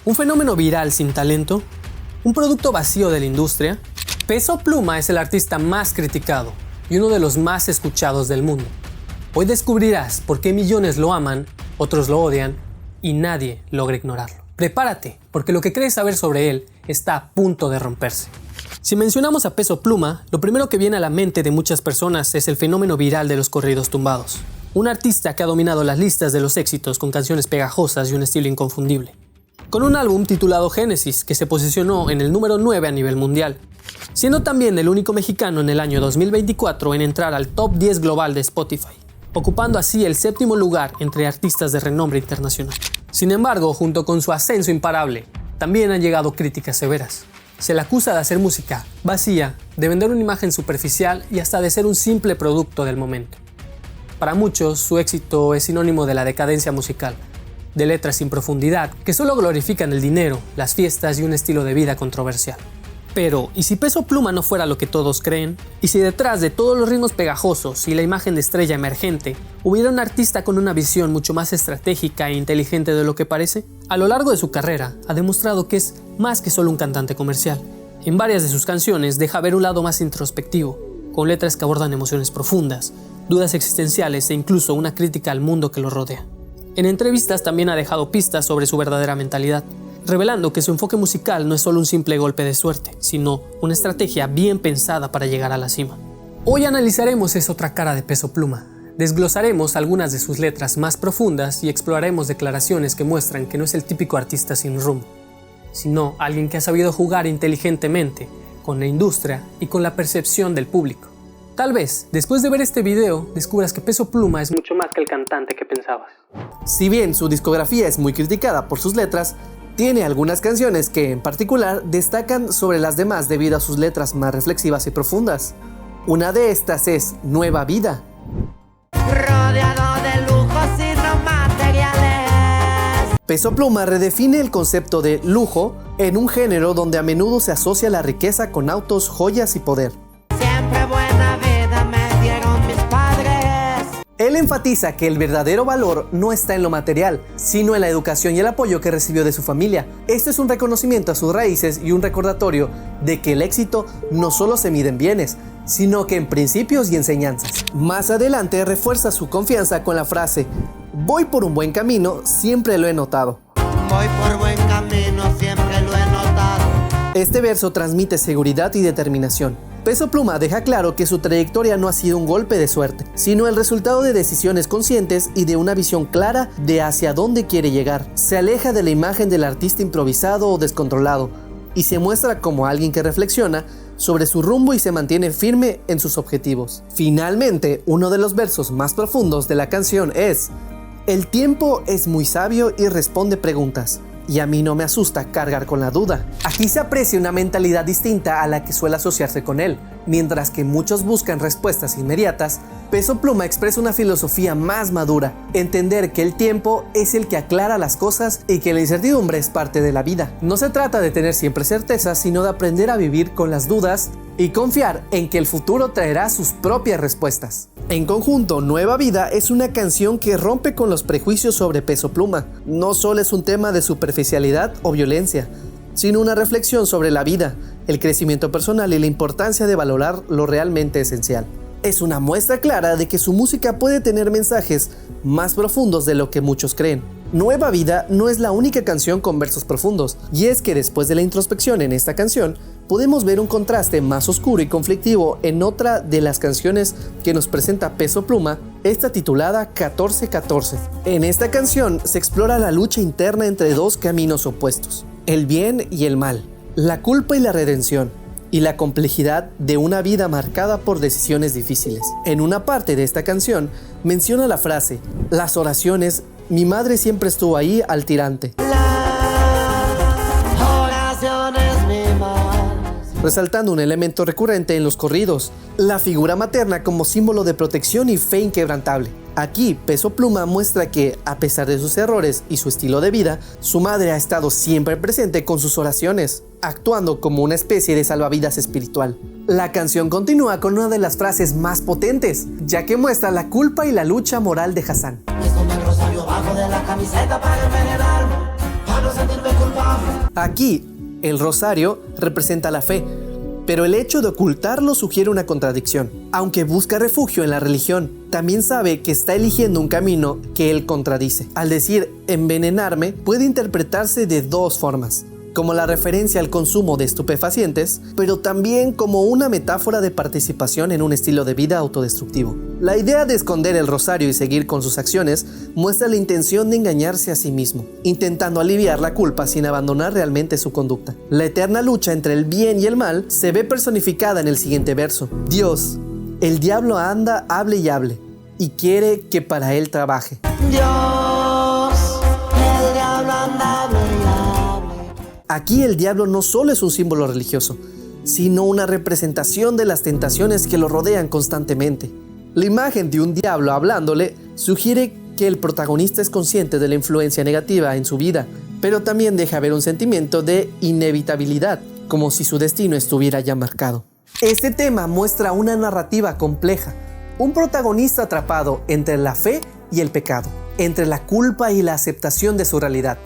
¿Un fenómeno viral sin talento? ¿Un producto vacío de la industria? Peso Pluma es el artista más criticado y uno de los más escuchados del mundo. Hoy descubrirás por qué millones lo aman, otros lo odian y nadie logra ignorarlo. Prepárate, porque lo que crees saber sobre él está a punto de romperse. Si mencionamos a Peso Pluma, lo primero que viene a la mente de muchas personas es el fenómeno viral de los corridos tumbados. Un artista que ha dominado las listas de los éxitos con canciones pegajosas y un estilo inconfundible. Con un álbum titulado Génesis, que se posicionó en el número 9 a nivel mundial, siendo también el único mexicano en el año 2024 en entrar al top 10 global de Spotify, ocupando así el 7º lugar entre artistas de renombre internacional. Sin embargo, junto con su ascenso imparable, también han llegado críticas severas. Se le acusa de hacer música vacía, de vender una imagen superficial y hasta de ser un simple producto del momento. Para muchos, su éxito es sinónimo de la decadencia musical, de letras sin profundidad que solo glorifican el dinero, las fiestas y un estilo de vida controversial. Pero, ¿y si Peso Pluma no fuera lo que todos creen? ¿Y si detrás de todos los ritmos pegajosos y la imagen de estrella emergente hubiera un artista con una visión mucho más estratégica e inteligente de lo que parece? A lo largo de su carrera, ha demostrado que es más que solo un cantante comercial. En varias de sus canciones deja ver un lado más introspectivo, con letras que abordan emociones profundas, dudas existenciales e incluso una crítica al mundo que lo rodea. En entrevistas también ha dejado pistas sobre su verdadera mentalidad, revelando que su enfoque musical no es solo un simple golpe de suerte, sino una estrategia bien pensada para llegar a la cima. Hoy analizaremos esa otra cara de Peso Pluma, desglosaremos algunas de sus letras más profundas y exploraremos declaraciones que muestran que no es el típico artista sin rumbo, sino alguien que ha sabido jugar inteligentemente con la industria y con la percepción del público. Tal vez, después de ver este video, descubras que Peso Pluma es mucho más que el cantante que pensabas. Si bien su discografía es muy criticada por sus letras, tiene algunas canciones que, en particular, destacan sobre las demás debido a sus letras más reflexivas y profundas. Una de estas es Nueva Vida. Rodeado de lujos y no materiales. Peso Pluma redefine el concepto de lujo en un género donde a menudo se asocia la riqueza con autos, joyas y poder. Siempre buena vida me dieron mis padres. Él enfatiza que el verdadero valor no está en lo material, sino en la educación y el apoyo que recibió de su familia. Esto es un reconocimiento a sus raíces y un recordatorio de que el éxito no solo se mide en bienes, sino que en principios y enseñanzas. Más adelante refuerza su confianza con la frase: voy por un buen camino, siempre lo he notado. Voy por buen camino, siempre lo he notado. Este verso transmite seguridad y determinación. Peso Pluma deja claro que su trayectoria no ha sido un golpe de suerte, sino el resultado de decisiones conscientes y de una visión clara de hacia dónde quiere llegar. Se aleja de la imagen del artista improvisado o descontrolado y se muestra como alguien que reflexiona sobre su rumbo y se mantiene firme en sus objetivos. Finalmente, uno de los versos más profundos de la canción es: el tiempo es muy sabio y responde preguntas, y a mí no me asusta cargar con la duda. Aquí se aprecia una mentalidad distinta a la que suele asociarse con él. Mientras que muchos buscan respuestas inmediatas, Peso Pluma expresa una filosofía más madura: entender que el tiempo es el que aclara las cosas y que la incertidumbre es parte de la vida. No se trata de tener siempre certezas, sino de aprender a vivir con las dudas y confiar en que el futuro traerá sus propias respuestas. En conjunto, Nueva Vida es una canción que rompe con los prejuicios sobre Peso Pluma. No solo es un tema de superficialidad o violencia, sino una reflexión sobre la vida, el crecimiento personal y la importancia de valorar lo realmente esencial. Es una muestra clara de que su música puede tener mensajes más profundos de lo que muchos creen. Nueva Vida no es la única canción con versos profundos, y es que después de la introspección en esta canción, podemos ver un contraste más oscuro y conflictivo en otra de las canciones que nos presenta Peso Pluma, esta titulada 1414. En esta canción se explora la lucha interna entre dos caminos opuestos: el bien y el mal, la culpa y la redención, y la complejidad de una vida marcada por decisiones difíciles. En una parte de esta canción menciona la frase: las oraciones, mi madre siempre estuvo ahí al tirante. Las oraciones, mi madre. Resaltando un elemento recurrente en los corridos: la figura materna como símbolo de protección y fe inquebrantable. Aquí, Peso Pluma muestra que, a pesar de sus errores y su estilo de vida, su madre ha estado siempre presente con sus oraciones, actuando como una especie de salvavidas espiritual. La canción continúa con una de las frases más potentes, ya que muestra la culpa y la lucha moral de Hassan. Me escondo el rosario bajo de la camiseta para envenenarme, para no sentirme culpable. Aquí, el rosario representa la fe, pero el hecho de ocultarlo sugiere una contradicción. Aunque busca refugio en la religión, también sabe que está eligiendo un camino que él contradice. Al decir envenenarme, puede interpretarse de dos formas: como la referencia al consumo de estupefacientes, pero también como una metáfora de participación en un estilo de vida autodestructivo. La idea de esconder el rosario y seguir con sus acciones muestra la intención de engañarse a sí mismo, intentando aliviar la culpa sin abandonar realmente su conducta. La eterna lucha entre el bien y el mal se ve personificada en el siguiente verso: Dios, el diablo anda, hable y hable, y quiere que para él trabaje. Dios, el diablo anda, hable y hable. Aquí el diablo no solo es un símbolo religioso, sino una representación de las tentaciones que lo rodean constantemente. La imagen de un diablo hablándole sugiere que el protagonista es consciente de la influencia negativa en su vida, pero también deja ver un sentimiento de inevitabilidad, como si su destino estuviera ya marcado. Este tema muestra una narrativa compleja, un protagonista atrapado entre la fe y el pecado, entre la culpa y la aceptación de su realidad.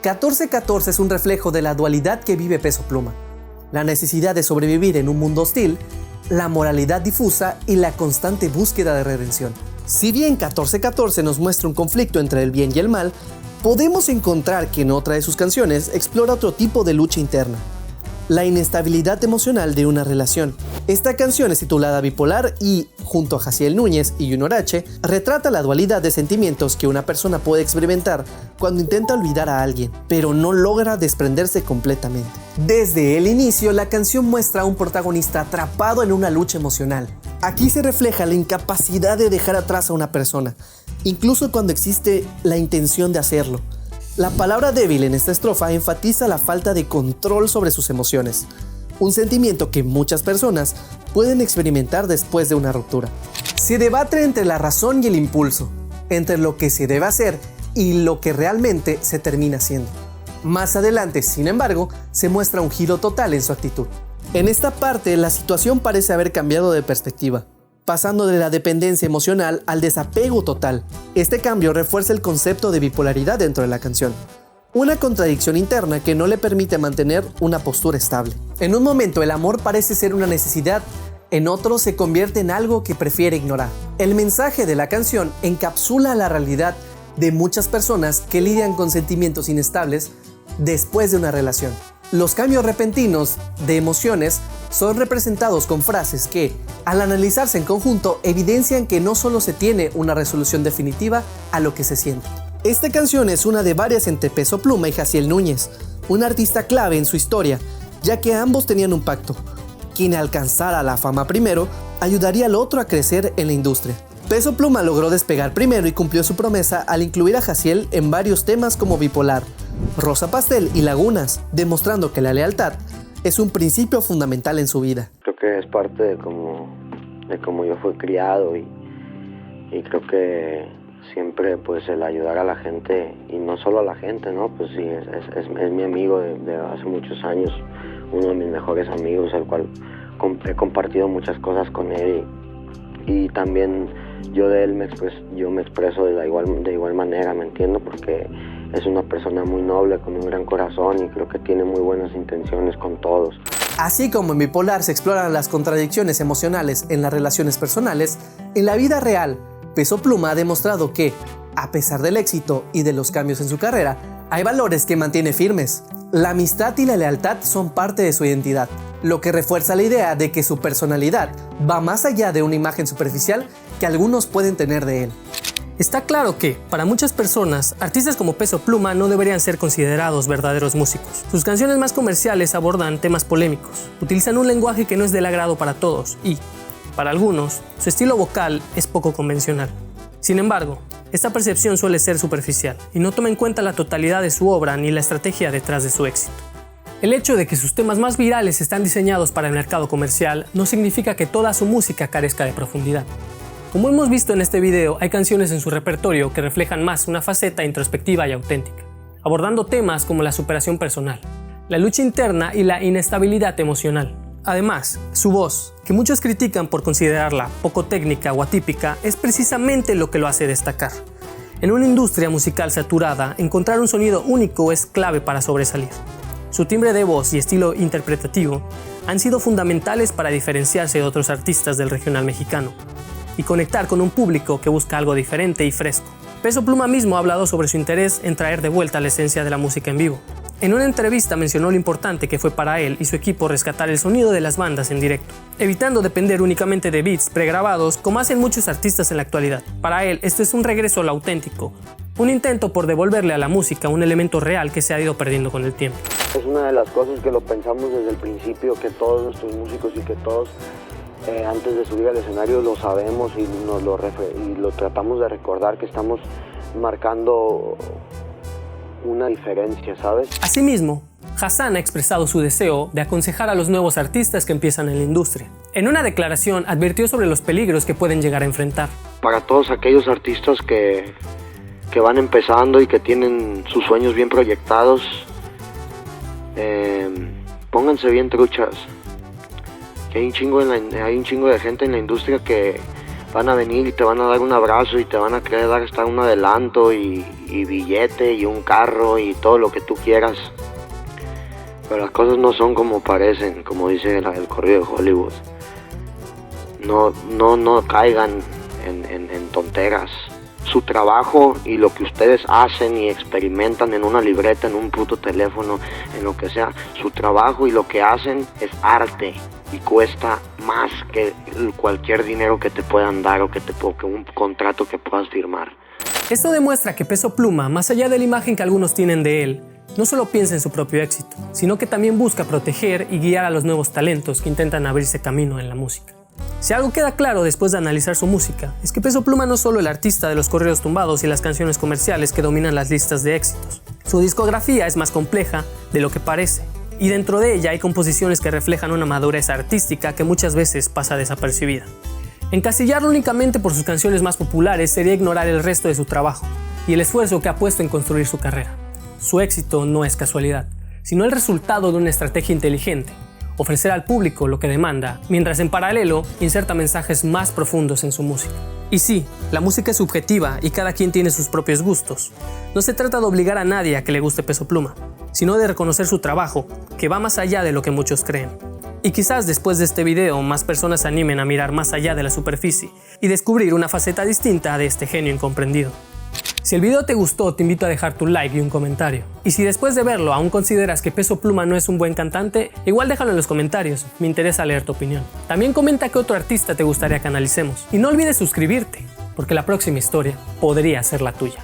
1414 es un reflejo de la dualidad que vive Peso Pluma: la necesidad de sobrevivir en un mundo hostil, la moralidad difusa y la constante búsqueda de redención. Si bien 1414 nos muestra un conflicto entre el bien y el mal, podemos encontrar que en otra de sus canciones explora otro tipo de lucha interna: la inestabilidad emocional de una relación. Esta canción es titulada Bipolar y, junto a Jaciel Núñez y Junior H, retrata la dualidad de sentimientos que una persona puede experimentar cuando intenta olvidar a alguien, pero no logra desprenderse completamente. Desde el inicio, la canción muestra a un protagonista atrapado en una lucha emocional. Aquí se refleja la incapacidad de dejar atrás a una persona, incluso cuando existe la intención de hacerlo. La palabra débil en esta estrofa enfatiza la falta de control sobre sus emociones, un sentimiento que muchas personas pueden experimentar después de una ruptura. Se debate entre la razón y el impulso, entre lo que se debe hacer y lo que realmente se termina haciendo. Más adelante, sin embargo, se muestra un giro total en su actitud. En esta parte, la situación parece haber cambiado de perspectiva, pasando de la dependencia emocional al desapego total. Este cambio refuerza el concepto de bipolaridad dentro de la canción, una contradicción interna que no le permite mantener una postura estable. En un momento el amor parece ser una necesidad, en otro se convierte en algo que prefiere ignorar. El mensaje de la canción encapsula la realidad de muchas personas que lidian con sentimientos inestables después de una relación. Los cambios repentinos de emociones son representados con frases que, al analizarse en conjunto, evidencian que no solo se tiene una resolución definitiva a lo que se siente. Esta canción es una de varias entre Peso Pluma y Jaciel Núñez, un artista clave en su historia, ya que ambos tenían un pacto: quien alcanzara la fama primero ayudaría al otro a crecer en la industria. Peso Pluma logró despegar primero y cumplió su promesa al incluir a Jaciel en varios temas como Bipolar, Rosa Pastel y Lagunas, demostrando que la lealtad es un principio fundamental en su vida. Creo que es parte de cómo yo fui criado y creo que siempre pues el ayudar a la gente, y no solo a la gente, ¿no? Pues sí, es mi amigo de hace muchos años, uno de mis mejores amigos, el cual he compartido muchas cosas con él y también yo de él me expreso de igual manera, ¿me entiendo? Porque es una persona muy noble, con un gran corazón y creo que tiene muy buenas intenciones con todos. Así como en Bipolar se exploran las contradicciones emocionales en las relaciones personales, en la vida real, Peso Pluma ha demostrado que, a pesar del éxito y de los cambios en su carrera, hay valores que mantiene firmes. La amistad y la lealtad son parte de su identidad, lo que refuerza la idea de que su personalidad va más allá de una imagen superficial que algunos pueden tener de él. Está claro que, para muchas personas, artistas como Peso Pluma no deberían ser considerados verdaderos músicos. Sus canciones más comerciales abordan temas polémicos, utilizan un lenguaje que no es del agrado para todos y, para algunos, su estilo vocal es poco convencional. Sin embargo, esta percepción suele ser superficial y no toma en cuenta la totalidad de su obra ni la estrategia detrás de su éxito. El hecho de que sus temas más virales están diseñados para el mercado comercial no significa que toda su música carezca de profundidad. Como hemos visto en este video, hay canciones en su repertorio que reflejan más una faceta introspectiva y auténtica, abordando temas como la superación personal, la lucha interna y la inestabilidad emocional. Además, su voz, que muchos critican por considerarla poco técnica o atípica, es precisamente lo que lo hace destacar. En una industria musical saturada, encontrar un sonido único es clave para sobresalir. Su timbre de voz y estilo interpretativo han sido fundamentales para diferenciarse de otros artistas del regional mexicano y conectar con un público que busca algo diferente y fresco. Peso Pluma mismo ha hablado sobre su interés en traer de vuelta la esencia de la música en vivo. En una entrevista mencionó lo importante que fue para él y su equipo rescatar el sonido de las bandas en directo, evitando depender únicamente de beats pregrabados como hacen muchos artistas en la actualidad. Para él, esto es un regreso a lo auténtico, un intento por devolverle a la música un elemento real que se ha ido perdiendo con el tiempo. Es una de las cosas que lo pensamos desde el principio, que todos nuestros músicos y que todos antes de subir al escenario lo sabemos y lo tratamos de recordar, que estamos marcando una diferencia, ¿sabes? Asimismo, Hassan ha expresado su deseo de aconsejar a los nuevos artistas que empiezan en la industria. En una declaración advirtió sobre los peligros que pueden llegar a enfrentar. Para todos aquellos artistas que van empezando y que tienen sus sueños bien proyectados, pónganse bien truchas. Que hay un chingo de gente en la industria que van a venir y te van a dar un abrazo y te van a querer dar hasta un adelanto y billete y un carro y todo lo que tú quieras. Pero las cosas no son como parecen, como dice el corrido de Hollywood. No caigan en tonteras. Su trabajo y lo que ustedes hacen y experimentan en una libreta, en un puto teléfono, en lo que sea, su trabajo y lo que hacen es arte y cuesta más que cualquier dinero que te puedan dar o que un contrato que puedas firmar. Esto demuestra que Peso Pluma, más allá de la imagen que algunos tienen de él, no solo piensa en su propio éxito, sino que también busca proteger y guiar a los nuevos talentos que intentan abrirse camino en la música. Si algo queda claro después de analizar su música, es que Peso Pluma no es solo el artista de los corridos tumbados y las canciones comerciales que dominan las listas de éxitos. Su discografía es más compleja de lo que parece, y dentro de ella hay composiciones que reflejan una madurez artística que muchas veces pasa desapercibida. Encasillarlo únicamente por sus canciones más populares sería ignorar el resto de su trabajo y el esfuerzo que ha puesto en construir su carrera. Su éxito no es casualidad, sino el resultado de una estrategia inteligente: ofrecer al público lo que demanda, mientras en paralelo inserta mensajes más profundos en su música. Y sí, la música es subjetiva y cada quien tiene sus propios gustos. No se trata de obligar a nadie a que le guste Peso Pluma, sino de reconocer su trabajo, que va más allá de lo que muchos creen. Y quizás después de este video más personas se animen a mirar más allá de la superficie y descubrir una faceta distinta de este genio incomprendido. Si el video te gustó, te invito a dejar tu like y un comentario. Y si después de verlo aún consideras que Peso Pluma no es un buen cantante, igual déjalo en los comentarios, me interesa leer tu opinión. También comenta qué otro artista te gustaría que analicemos. Y no olvides suscribirte, porque la próxima historia podría ser la tuya.